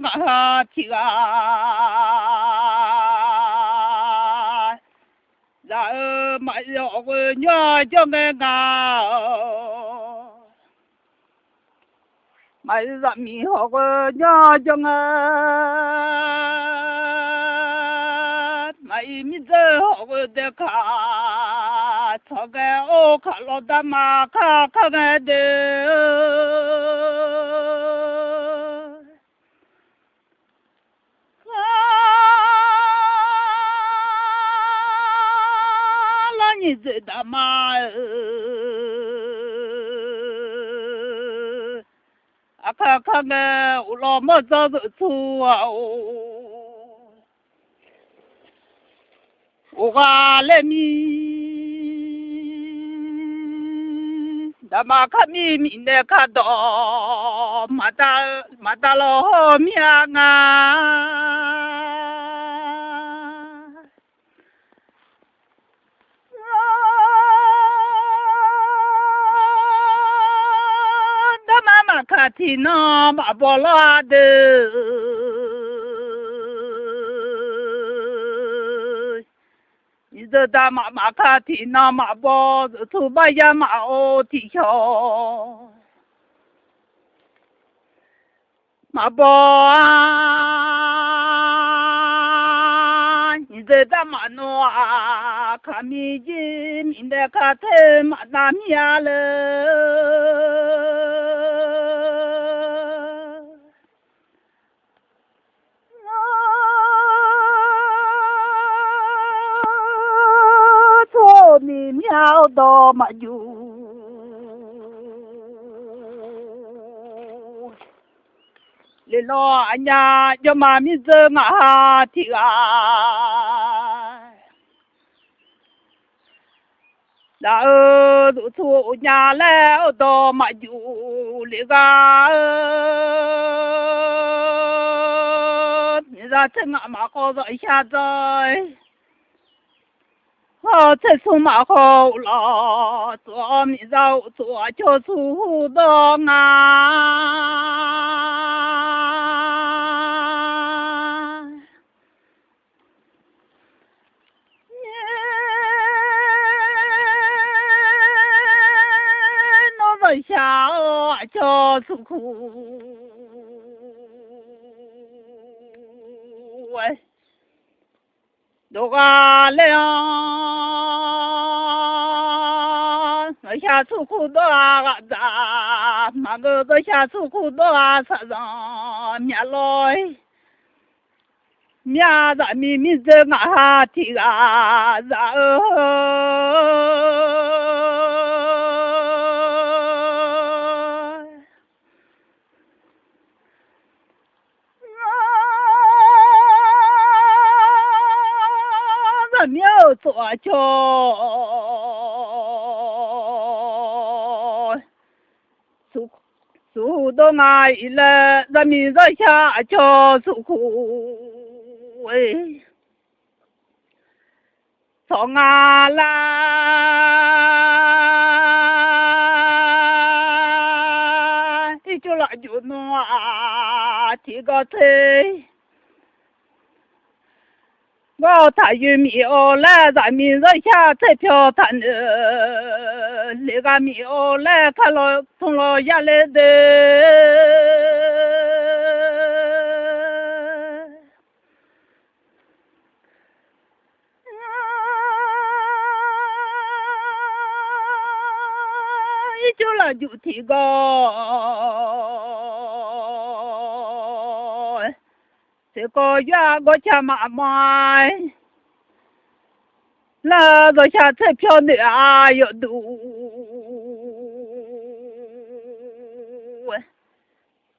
啊提啊，然后没有个鸟叫个啊，没啥米好个鸟叫啊，没米子好个的卡，草个哦卡老大妈卡卡个的。你知道吗？看看个，我老么早就出啊！我话来米，他妈看米米的看到，马达了好命啊！看天那马波拉的，你这大妈妈看天那马波，出把呀马哦地桥，马波啊，你这大马诺啊，看米金，明的看天马那米了。你苗到嘛有，你老人家要妈咪走啊听啊，然后都出家来到嘛有那个，你让这俺妈好着一下子。好，这出马好了，做米肉做就出的啊！那个下就出苦喂。都啊了，我下出苦多啊子，那个都下出苦多啊啥子，面来面子咪咪这啊提啊，然后。没有做就出到哪里了？人民在下就出苦喂，从哪来？你就来就弄啊，提个车。我他有米哦来，咱们人下彩票谈的，那个米哦来看了从了下来的，一就了就提个。这个月我家妈妈，那个下彩票的啊要多，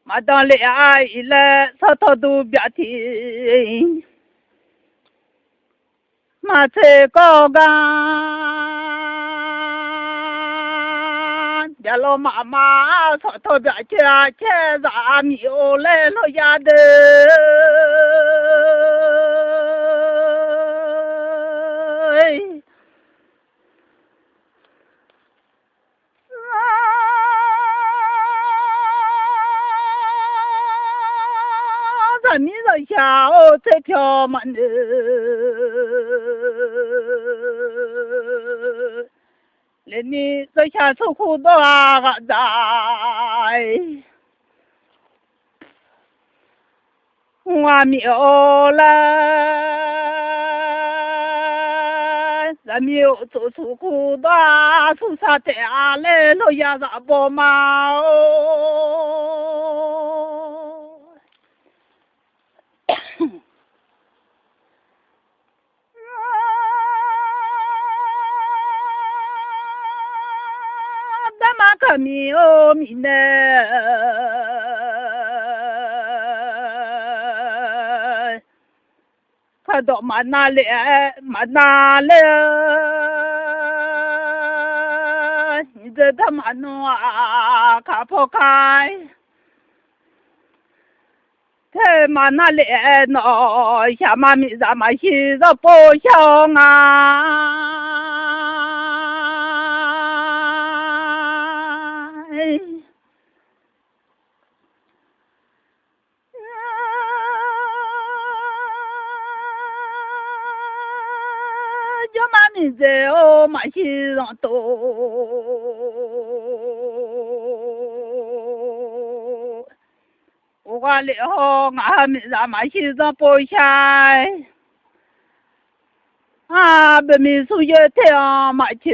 马当来啊一来，啥他都别听，马彩高干，家老妈妈啥他别去啊，去啥米哦来了呀的。下彩票嘛呢，连你这下出苦多啊在，我没有了，咱没有做出苦多，出啥子啊来了呀啥不嘛哦。咱妈可没有米呢，看到嘛哪里嘛哪里，你这他妈弄啊，看不开。太嘛那来闹，下嘛咪咱嘛洗着不香啊！就嘛咪在哦嘛洗上多。我了俺们咱们西藏不下，啊，北面树叶太阳嘛去，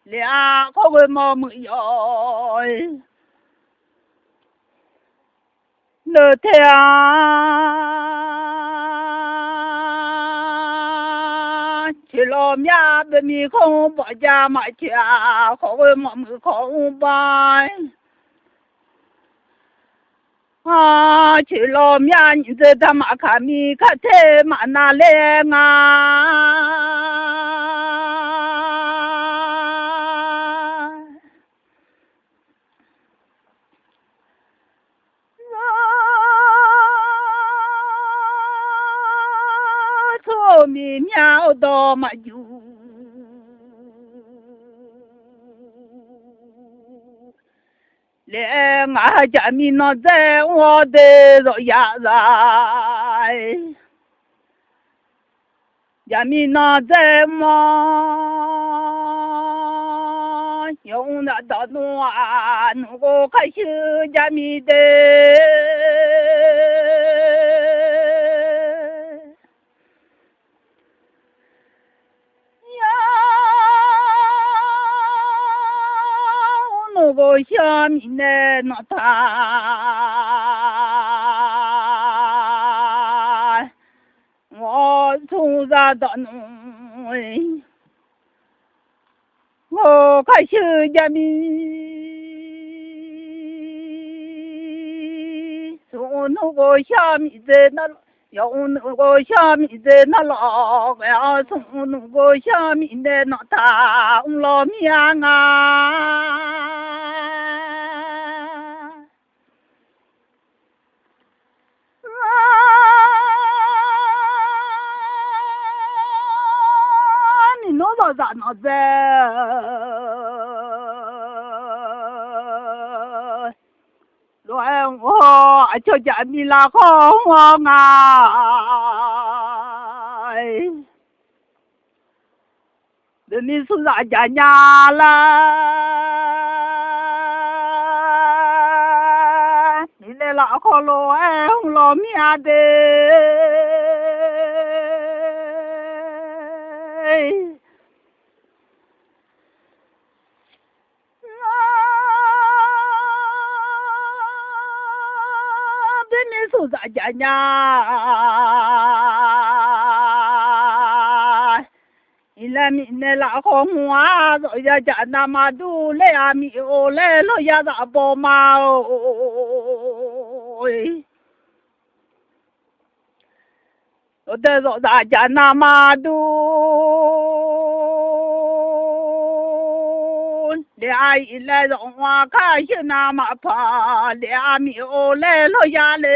两个个毛没有，那太阳去了面北面空不家嘛去啊，个个毛没空吧。啊，去了面你这他妈看米看菜嘛哪来啊？做米苗到嘛有。连俺家米那在我的肉芽子，家米那在么？用那大弄啊，能够开始家米的。我下面的那他，我从啥到弄？我开始家米，从那个下面的那。用那个下面的那老呀，从那个下面的那大老面啊，你弄到咋弄子？乱我就家米拉好我啊！你是啥家家啦？你来拉好了哎，老面的。啥家呀？你来明来拉好我啊！这呀家那么多来啊米哦来了呀咋包嘛哦？我得说大家那么多，俩一来让我看见那么怕，俩米哦来了呀嘞。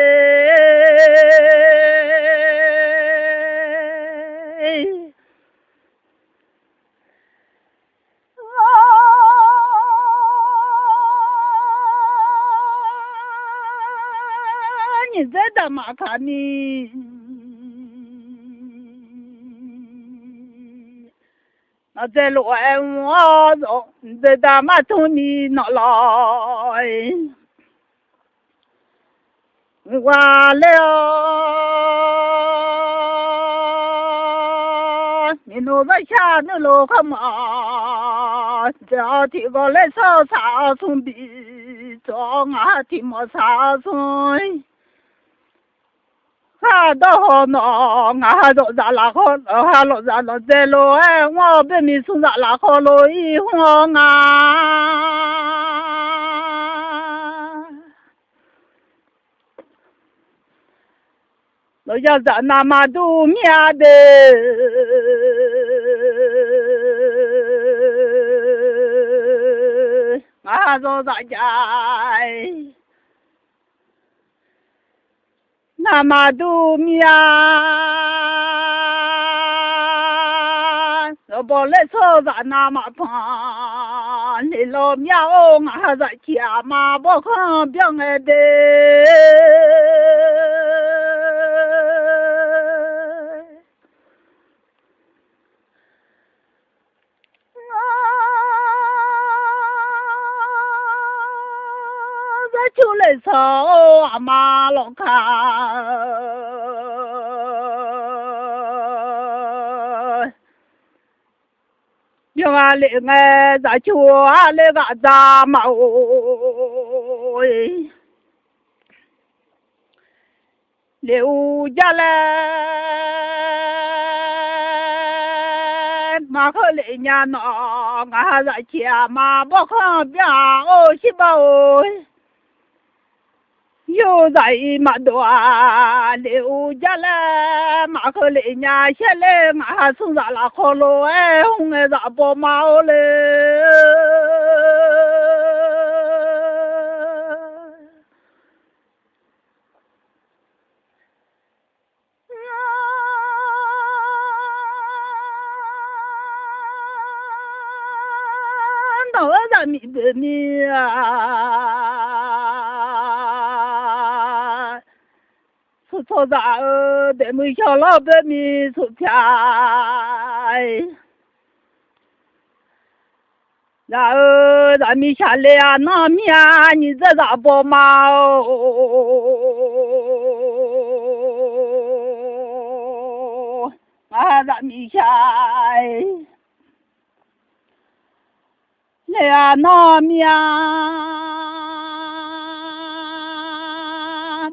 米在的马卡米，那在路外我走，在大马头你那来，完了，你弄在下那路干嘛？这提过来烧茶送比，装啊提莫茶送。到好孬，俺都咋拉好，俺老咋老在路哎，我被你送咋拉好路一晃啊！老家在那么多面的，俺都咋家？那么多面，我把来炒在那么胖，你老面哦，俺在家嘛不看别爱的。就来炒阿妈老看，另外另外咱就那个咱嘛哦，留下来马可来年呢，俺在家嘛不看别哦是吧哦。又在马多留下来，马可里伢下来，俺送咱拉好路哎，红哎咋不毛嘞？那我咋没得你啊？说啥的没小老百姓出钱，然后咱们下来啊，那面你这咋不嘛哦？啊，咱们下来啊，那面。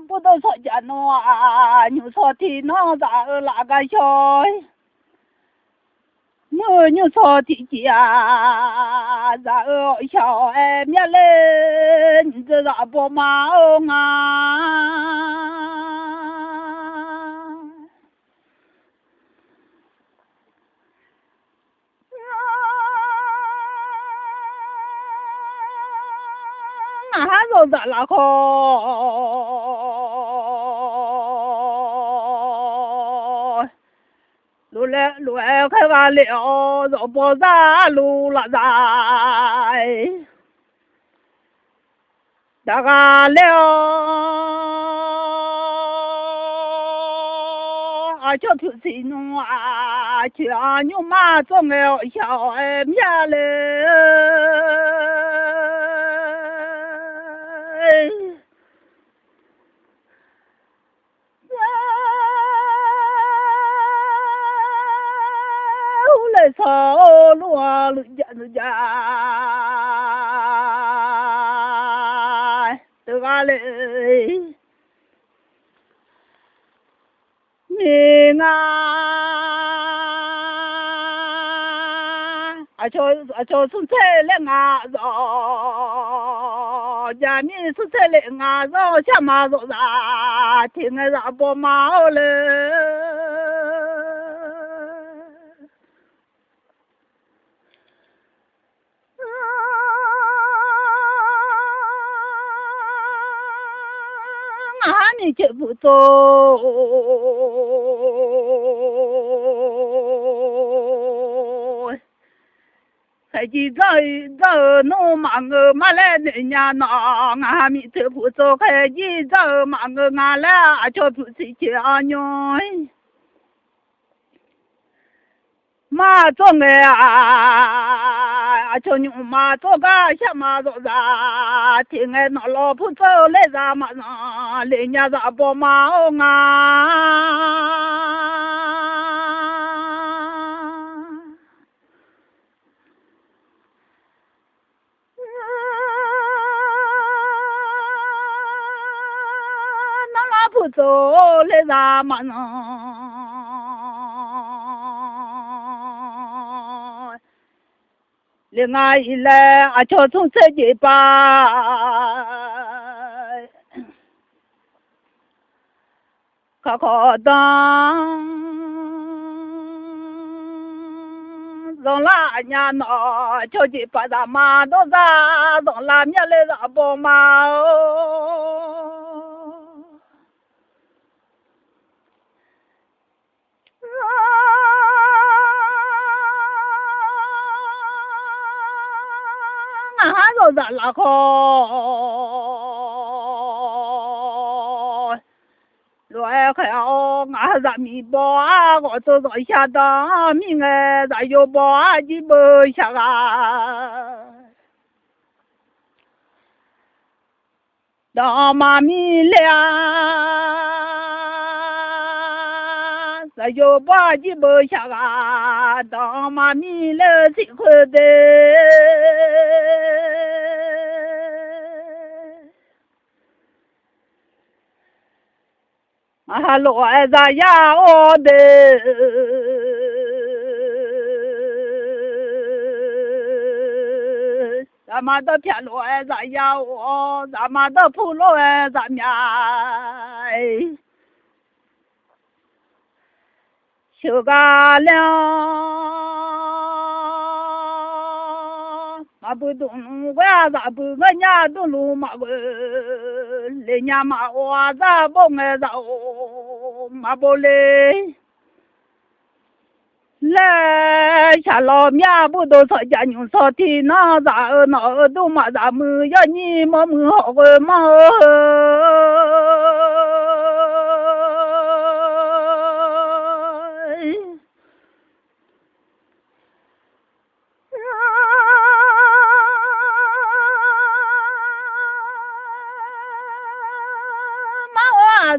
不都说家弄啊？你说的弄咋那个小？你说的家咋小哎面嘞？你这咋不嘛啊？俺都咋了好？路来开完了，绕不咋路了咋？大家了，啊叫头谁弄啊？叫牛马总要小哎面嘞。草路啊，路家，这个嘞，你啊，就从菜来啊绕，家里是菜来啊绕，下马绕啥，听个啥不毛嘞。你就不走，还开机走弄嘛个马来人家那俺米头不走开机走嘛个俺来就不是家娘。马做啊，就牛马做个小马做啥？听俺那老婆走来啥马上，人家啥不马啊？那老婆走来啥马上？另外一来啊，就从这里吧，靠当，从哪年呢？就去把咱妈都啥，从哪面来啥不嘛哦。俺都在那个，来看哦，俺在米包啊，我走到下当米哎，咱有包啊，你不下啊？当妈咪俩，咱有包你不下啊？当妈咪了最快的。啊，罗子呀，我的，咱们的偏罗子呀，我，咱们的普罗子呀，修个了，嘛不懂我咋不我家都路嘛个，人家嘛我咋不爱咋嘛不嘞？来下老面不都说家娘说的那咋那都嘛咋么要你么么好个嘛？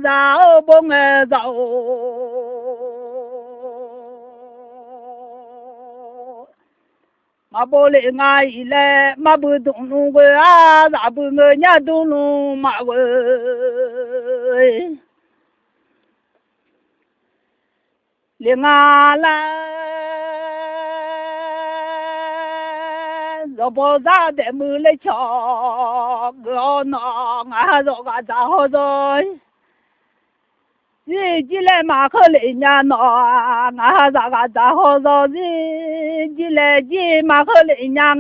咋不爱咋？嘛不来俺一来，嘛不懂弄个啊，咋不我家都弄嘛个？来俺来，若不咋的没来瞧，我那俺这个咋好做？日记来马可人家那，俺咋个咋好做？日记来记马可人家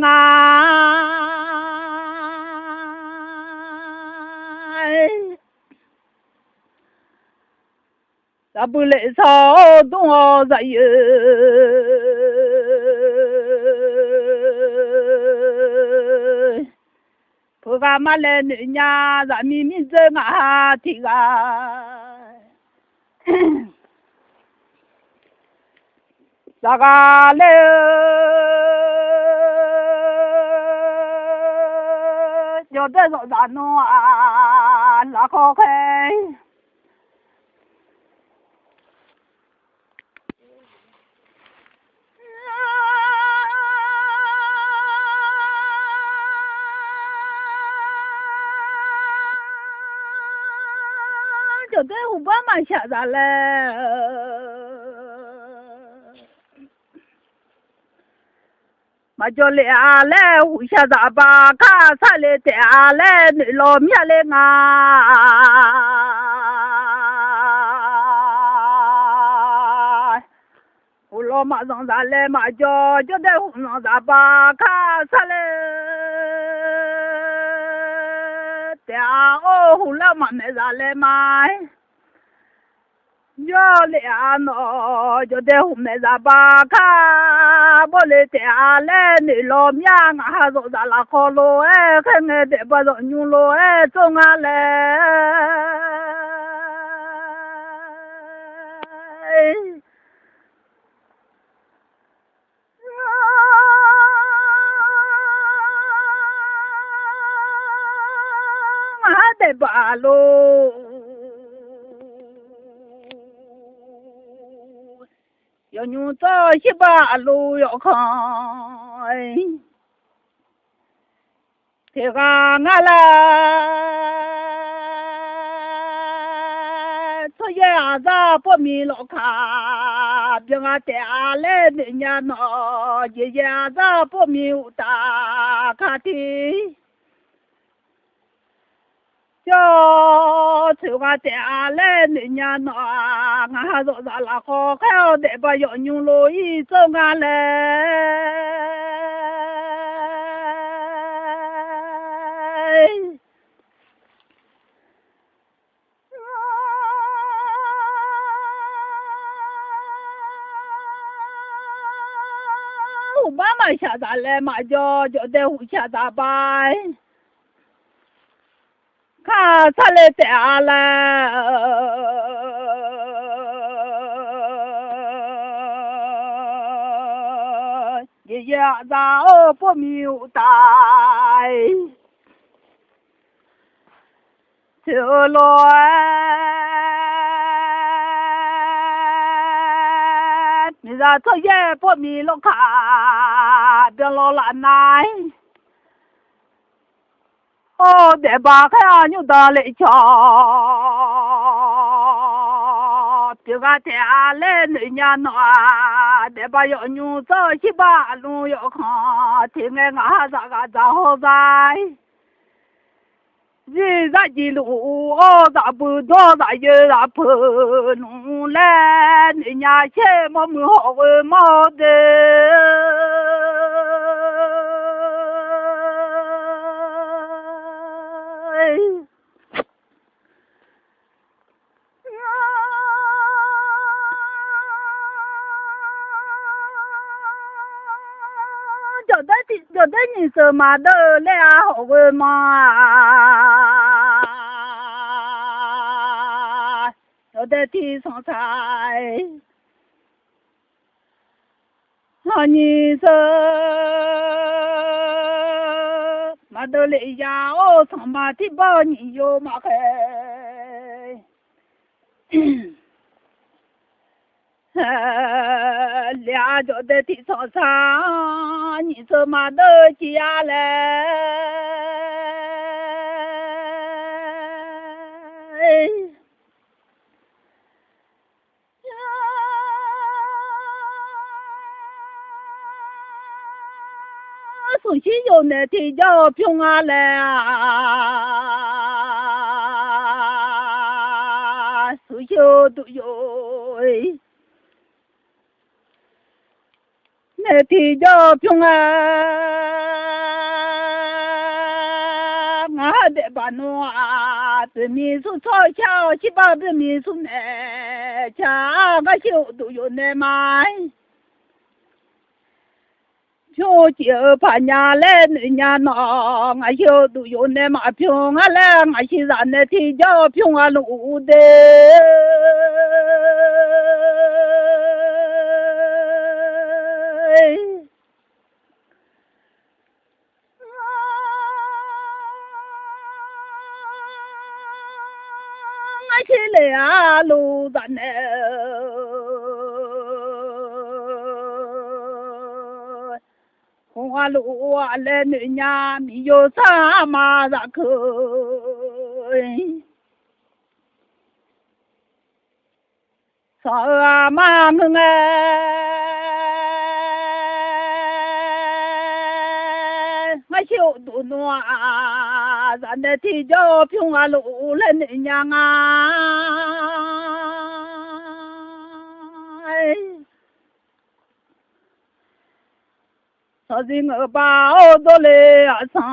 咋不来操多咋有？不干嘛来人家咱明明在俺听啊？咋个嘞？要这种咋弄啊？那好开。就在湖北嘛下咋嘞？嘛叫俩来湖下咋把卡啥嘞带来你老面来啊？湖老马上咋来嘛叫就在湖上咋把卡啥嘞？带哦湖老嘛没咋来嘛？要俩喏就在湖面上把卡。不来家来，你老面俺走咱拉好路哎，看俺得不着牛路哎，走俺来。俺得把路，要牛走一把路要看，这个俺来，这样子不迷路看，别俺带来的年闹，这样子不迷路打看的。叫抽我带来那年呐，俺说咱拉好还要得把要牛路一走俺来。我妈妈下咱来嘛叫在屋下咋办？看他来带来，一样子不明白，走来，你让这也不明了看，别老难来。哦，得把看牛的来瞧，别个天来那年暖，得把要牛走西把路要看，听俺咋个咋好在，人咋的路哦咋不多咋有咋不弄来，那年前么没好问毛的。叫的你什么都来好问嘛，叫的地上菜，那你说嘛都来呀？哦，上嘛地包你有嘛嘿？俩脚在地上上，你怎么都下来？首先有那天叫平安来啊，所有都有那天叫平安，俺得把侬啊，白米数炒小，七八白米数呢，家个酒都有那买。就就怕伢来那伢闹，俺小都有那马平安来，俺现在那天叫平安路的。俺起来啊，路咱呢？红花路啊，来那伢没有啥马扎口，啥啊马们我小肚暖，咱的天叫平安路来那伢说的我把我都来上，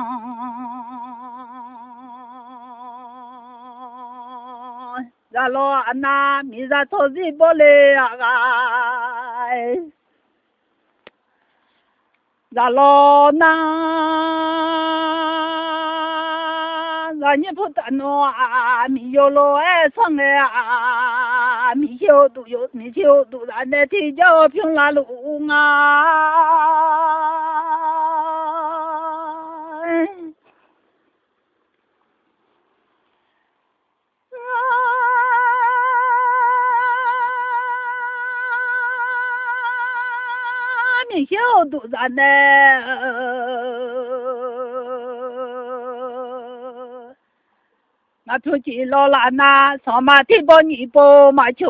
然后俺那米在操的不来啊！ ra lo na ra nhớ phụ ta nó mi yo lo e sang e mi hiu tu ra ne thì cho phiên la lu nga mi hiu tu ra ne mà thôi chỉ lo là na sao mà thì bao nhiêu bao mà cho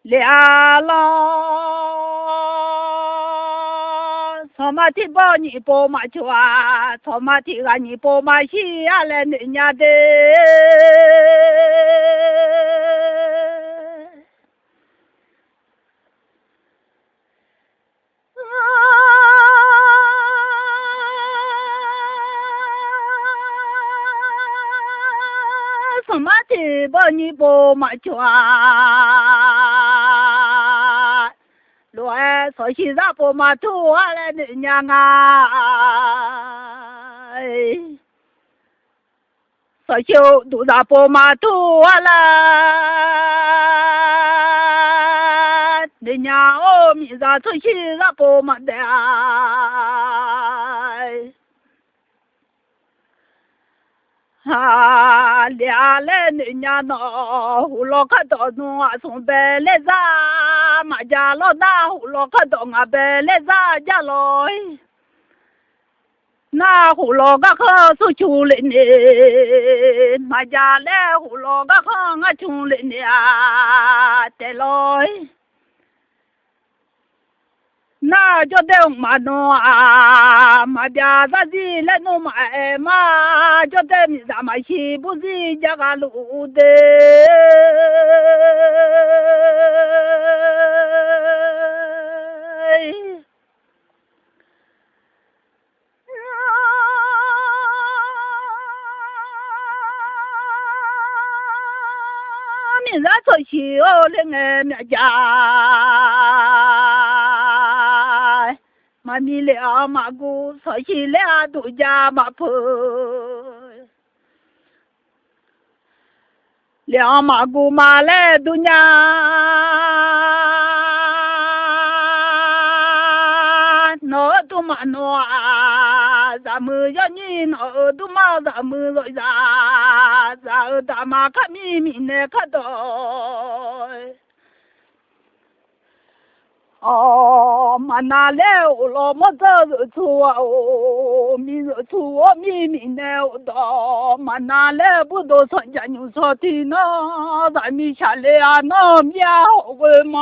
lẽ lo sao mà thì bao nhiêu bao mà cho sao mà thì cái nhiêu bao mà xí lên nhà de mà thì bao nhiêu bộ mà cho rồi所以让bộ mà thu lên nhà ngay所以都让bộ mà thu lên nhà ôm ra所以让bộ mà để lẽ lên nhà nó hú lo khát đó nó xuống bè lê ra mà già lo na hú lo khát đó ngà bè lê ra già lối na hú lo gác su chu lên nè mà già lê hú lo gác ngà chu lên nè tê lối na cho đeo mà nó mà giờ ra gì lên nó mà cho đeo ra mà chỉ不gì giờ cả lũ đê mình ra thôi chiều lên nghe mẹ già mà mi lẽ mà gu soi chi lẽ đủ già mà phơi lẽ mà gu mà lẽ đủ nhà nó đủ mà nó ra mưa cho nhìn nó đủ mà ra mưa rồi ra mà khát mi nè khát đôi mà na leo lo mà giờ chua mi giờ chua mi neo đó mà na leo不多算家牛说的呢，咱mi下来啊那喵个嘛。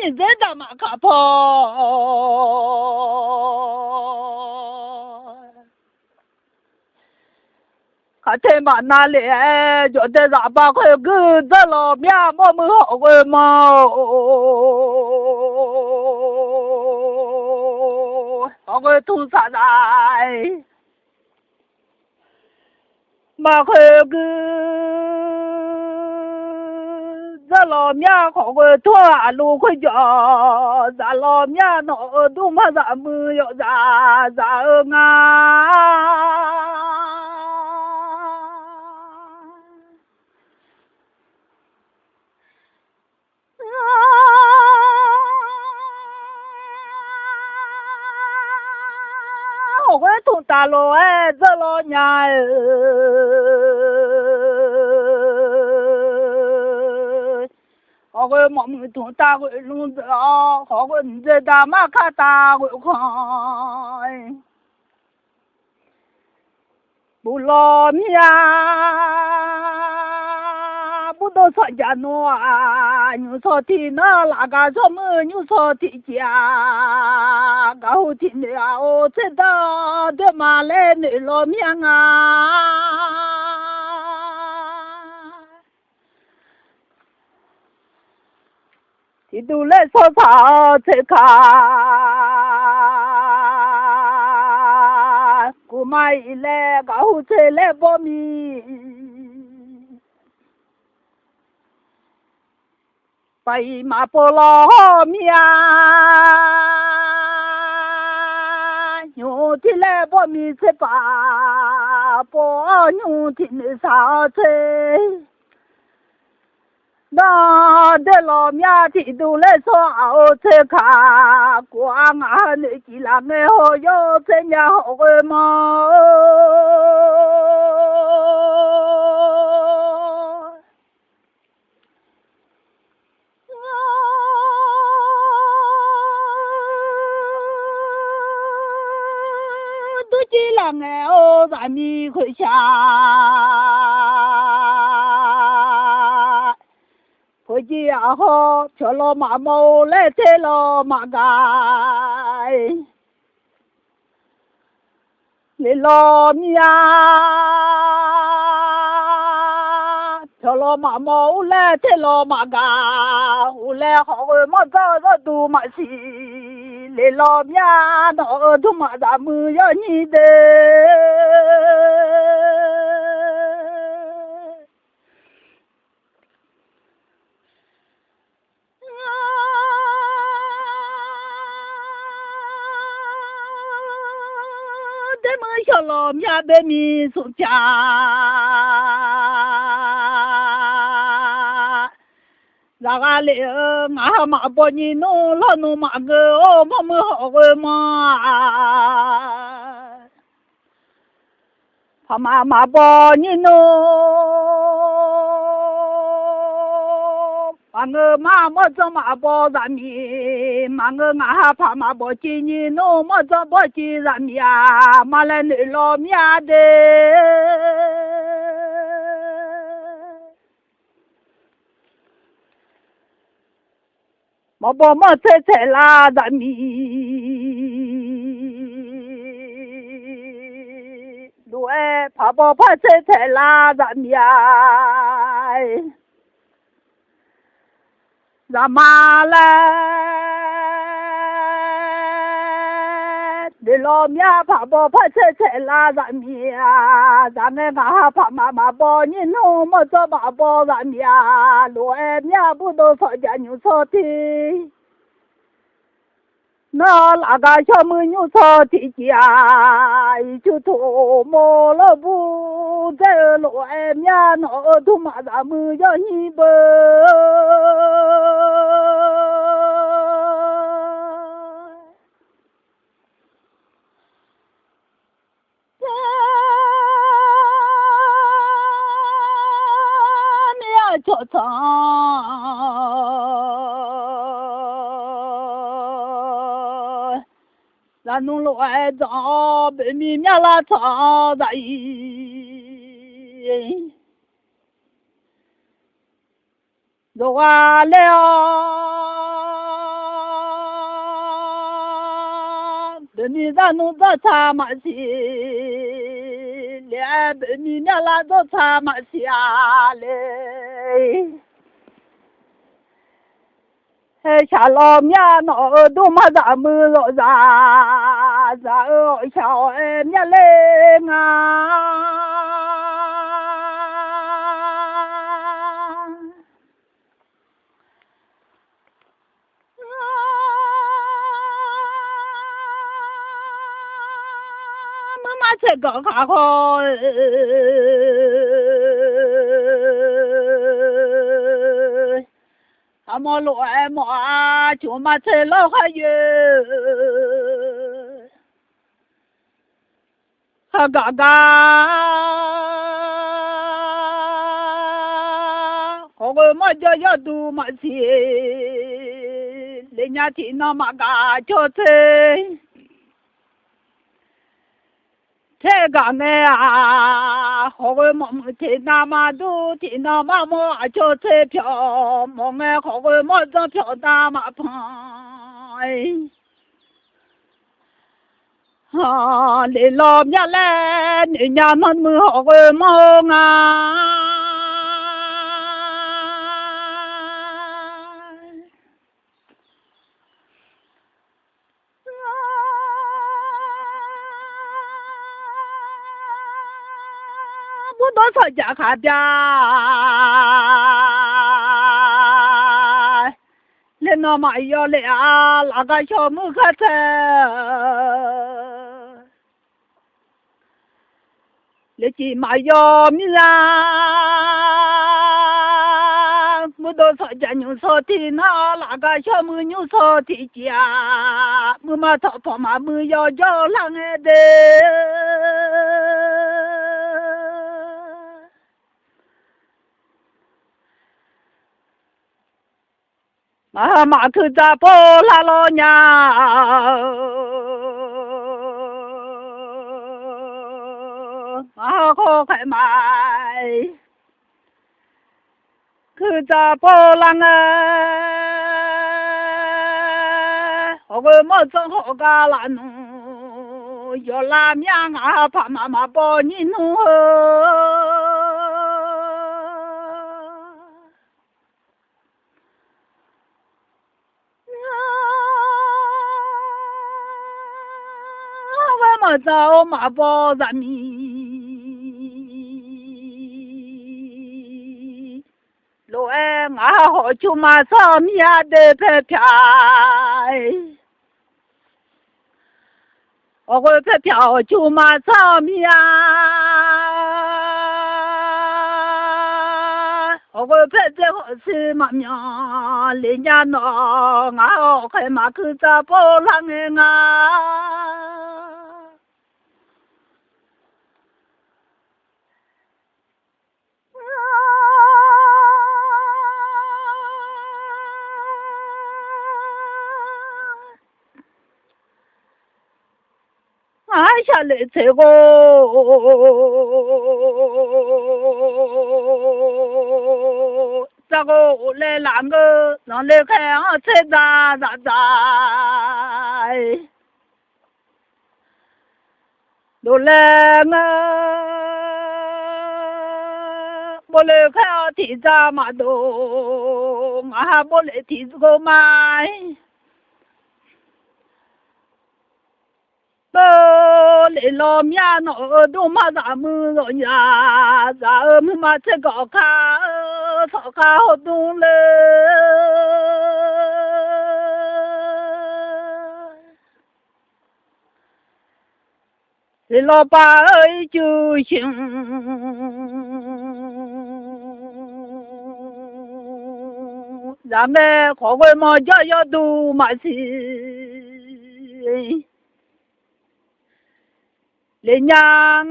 你在干嘛？卡跑？卡在嘛那里？就在啥把块个子了，面么么好个嘛？好个土啥来？嘛块个。ra lo mía khó cái thua lù khơi gió ra lo mía nó đủ mà ra mưa yo ra nga khó cái thua ta lo ra lo nhà họ cái mọi người thằng ta cái luôn đó họ cái người ta mà khá ta cái khỏi bù lo mía bù đồ sợ cha nó như sợ thì nó là cả sợ mưa như sợ thì cha cả hồ thì nó ô thế đó để mà lên để lo mía thì tu lệ so sao thế cả tu mai lệ gạo chế lệ bò mi bay mà bò lo mi à nhung thì lệ bò mi chế ba bò nhung thì sao chế đó để lo mía thì đủ lấy số áo chế cả quang à nữ chỉ là nghe hồ yo chế nhà hồ mà tôi chỉ là nghe ô tại mi khởi xa khởi chi à ho cho lo mà mâu lê thế lo mà gai lê lo mía cho lo mà mâu lê thế lo mà gà u lê họ mà ra tu mà xì lê lo mía nó tu mà ra mưa yo nhị đê cho lo mía bên mi sụp cha ra ga lệ ngã mà bỏ nhị nô lo nô mà gơ ô mà mưa họ gơ mà bỏ nhị nô mà ngơ mà cho mà bỏ ra mi mà ngơ ngã mà bỏ chi nhị nô mà cho bỏ chi ra mi à mà lên lo mi à đê mà bỏ mà chế la ra mi đuôi bỏ chế la ra mi à ra mà để lo mía bỏ chế la ra mi à ra nghe ngã mà bỏ nhìn nó mà cho bỏ ra mi à đuôi mía bút đồ sợ nhà nhiều sợ thì nó là cái cho mưa nhu sợ thì à chú thủ mồ lo bu thế lo em nhá nó thu mà ra mưa cho hi bơ cho cha là nông lộ ai cho bên mi nhà la cha dạy rồi à leo bên mi ra nông ra cha mà xí lẽ bên mi nhà la cho cha mà xí à lẽ chả lo nha nó đâu mà ra mưa rồi ra ơi chào em nha lên à mà sẽ có khá khó mà lộ em mà chú mà chơi lo hay gì ha gà gà họ mà cho tu mà xí lên nhà thì nó mà gà cho chơi thế gà nghe à họ mà thì na mà tu thì nó mà cho chơi phiếu mà nghe họ mà cho phiếu ta mà phải để lo nhà lên nhàมันมือhọ mà ngà 多少家看边，连那嘛要来啊，那个小木可车，你起码要米啊，我多少家牛少的那个小木牛少的家，我嘛操跑嘛没要叫啷个的。马口扎波拉老娘，好开买，口扎波浪我么正好个拉弄，要拉面怕妈妈帮你弄。我找马包咱米，路哎我好就马上面的拍片，我会拍票就马上面，我会拍最好是嘛面，人家那我开马口扎包浪啊。下来这个，这个来那个让来看啊，菜咋，都来我来看啊，提咋嘛都，我还不来提这个买。来老面那都马咱们人家，咱们嘛这个看，炒看好东了。这老板就行，咱们好会嘛家要都嘛是。人家啊，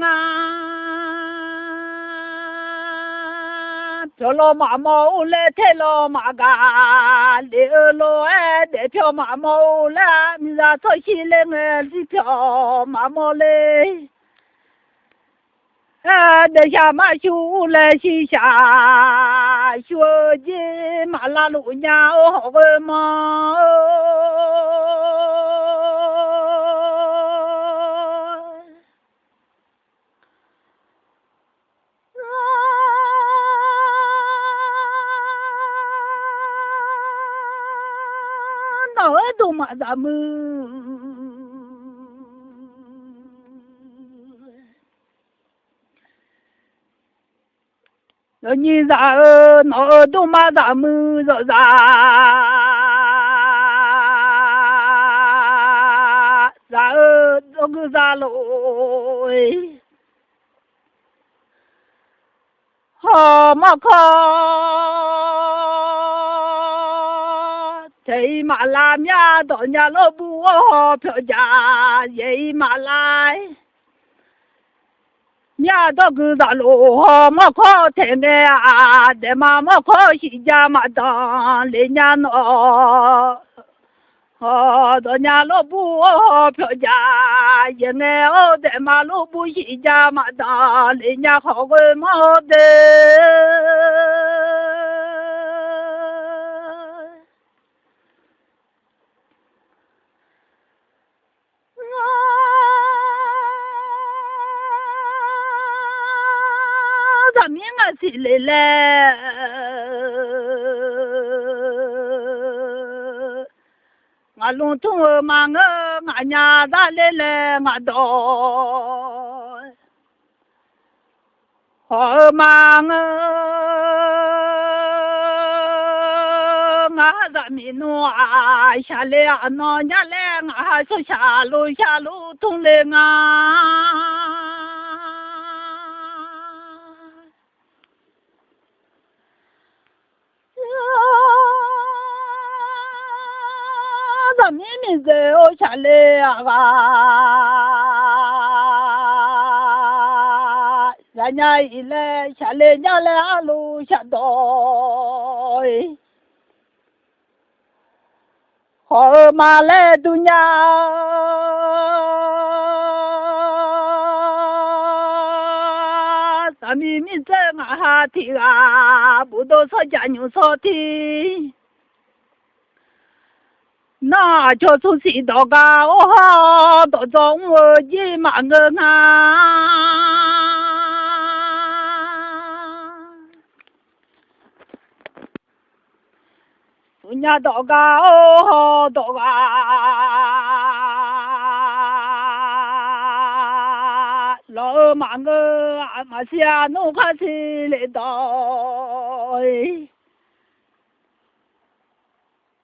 跳老马毛来抬老马嘎，溜老哎带跳马毛来，明早早起来我是跳马毛嘞，等下马修来西下，学的马拉路娘好个嘛。都嘛咱们，你咋那都嘛咱们说啥？啥这个啥喽？好嘛靠！这马拉面到家老不好票价，这马来面到个大路好嘛靠天的啊，这嘛靠西家嘛当人家那。到家老不好票价，因为我在马路不西家嘛当人家好个嘛的。咱们是来了，我龙头嘛我家咋来了我到， họ mang ngã ra mi nu à xa lệ nó nhá lệ ngã số xa lu tung lệ ngã ra mi dễ ô xa lệ à ra nhà ile xa lệ nhà lệ lu xa đôi họ mà lệ tu nhà ta mi chân ha thì à bố đồ sao chả nhung sao thì na cho chú sĩ đó cả ô ha đó trong gì mà ngơ ngà nhà đó cả ô ha đó cả lo mà ngơ mà xia nó khác gì lệ đó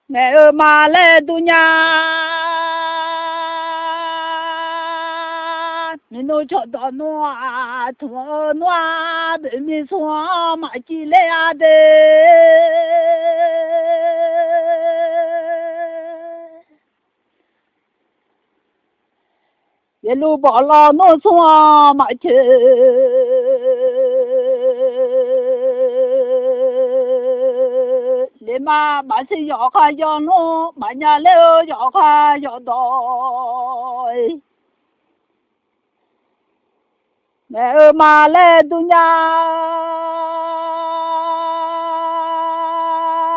mẹ ơi mà lệ tu nhà mình nói cho đó nó thua nó để mình xóa mà chỉ lệ à đấy ye lu bỏ lo nó xóa mà chỉ để mà sẽ dọ khai cho nó mà nhà leo dọ khai dọ đòi mẹ ơi mà lê tu nhà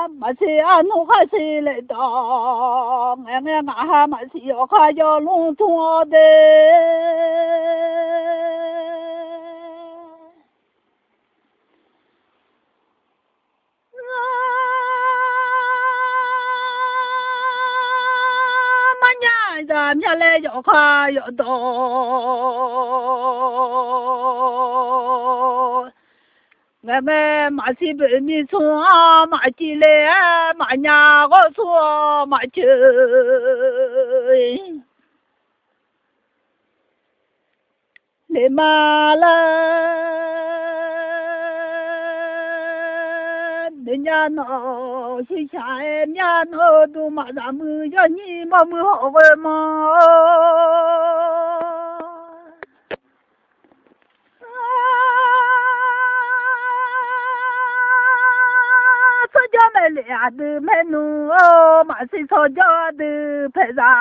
mà sẽ ăn nó khai sẽ lại đó nghe nghe ngã mà sẽ dọ khai cho luôn thua đấy ra nhà lệ dọ kha dọ đò nghe nghe mà si bị mi xóa mà chỉ lệ mà nhà có xóa mà chơi lệ mà lên nhà nó chỉ cha em nhà nó tu mà ra mưa cho nhỉ mà mưa họ về mà sao cho mẹ lẽ từ mẹ nu mà chỉ sao cho từ phải ra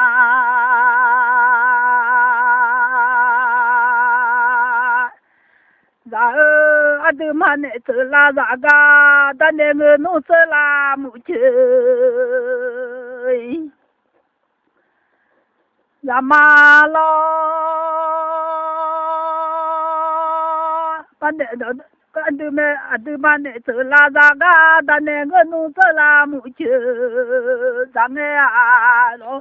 ra adu mane tsela zaga dane ngenu tsela muchei zamalo pande adu mane tsela zaga dane ngenu tsela muchei zange lo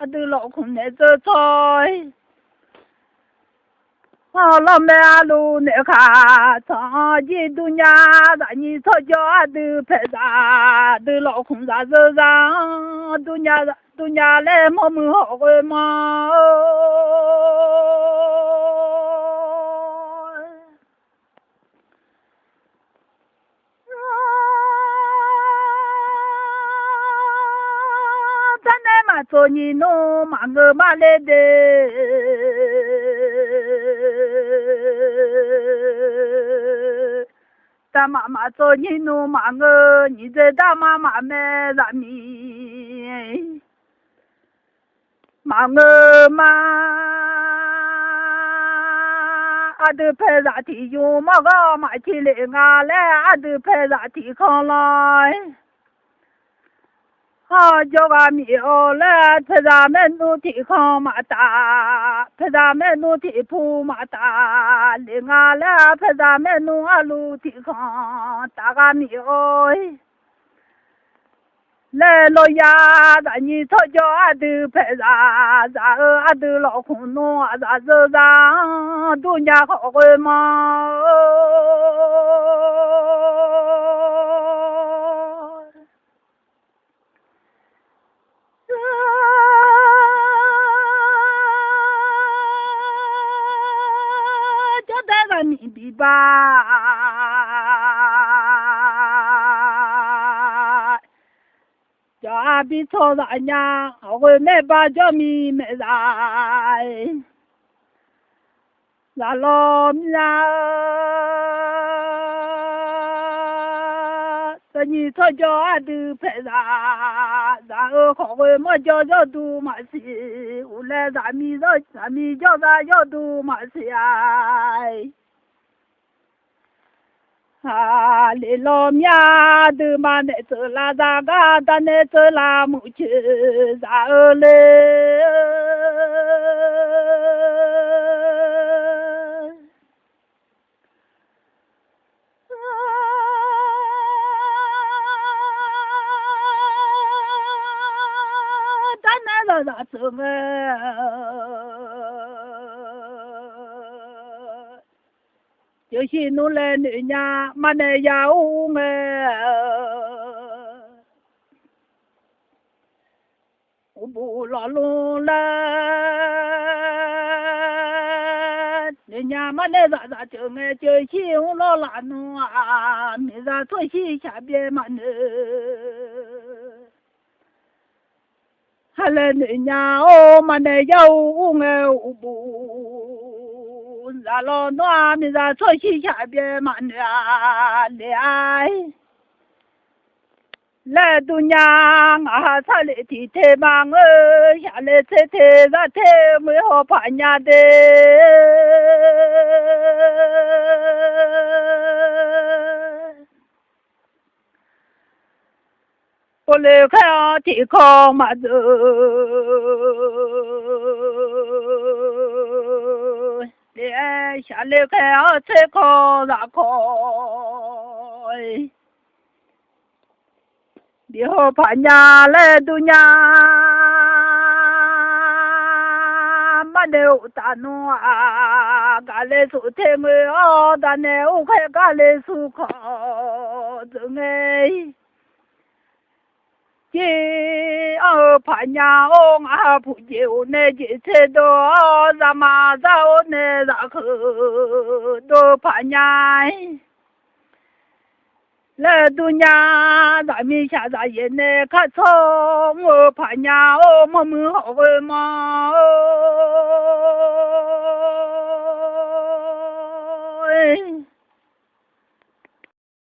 adu lo khune tsoi lo mẹ lu nè khá cho gì tu nhà đã nhị cho cho từ phải ra từ lọ không ra dơ ra tu nhà lên mà mưa họ quê mà ta nên mà cho nhị nó mà ngờ mà lên đây ta mà cho nhị nu mà ngơ nhị dê ta mà mẹ ra mi mà ngơ mà adu phê ra thì yêu mà có mà chỉ lệ ngà lẽ adu phê ra thì không lại cho ga mi ô lẽ phê ra mẹ nu thì không mà ta phê ra mẹ nu thì phu mà ta lệ ngà lẽ phê ra mẹ nu alu thì không ta ga mi ơi 来老呀，咱你吵架啊都拍啥啥啊都老空弄啊啥子啥，都家好个嘛。就在那你的吧，叫比吵啥呀？我没把叫米没来，那老米啊，这你吵架啊都拍啥？然后好个么叫都嘛是，后来咱们叫啥叫都嘛是呀。啊，你老面都嘛那走啦咋个？咱那走啦木去咋嘞？咱那咋走啊？就是弄来女伢，嘛那呀乌我不老弄了，女伢嘛那咋就就是我老拉弄啊，没啥做西下边嘛呢，还来女伢哦嘛那呀乌我不。然后那米在做西下边嘛呢，来来度娘啊，他来提提嘛我下来提提那提没好怕伢的，我来看提康嘛走。下来看啊，再考咋考？你好怕伢来度伢，嘛的大弄啊，家来做天我哦，但呢我看家来做考，真哎。这怕伢哦，俺不就那这车多，咱妈找那然后都怕伢，来度伢咱们下咱也那看错，我怕伢哦，我们好个嘛哦。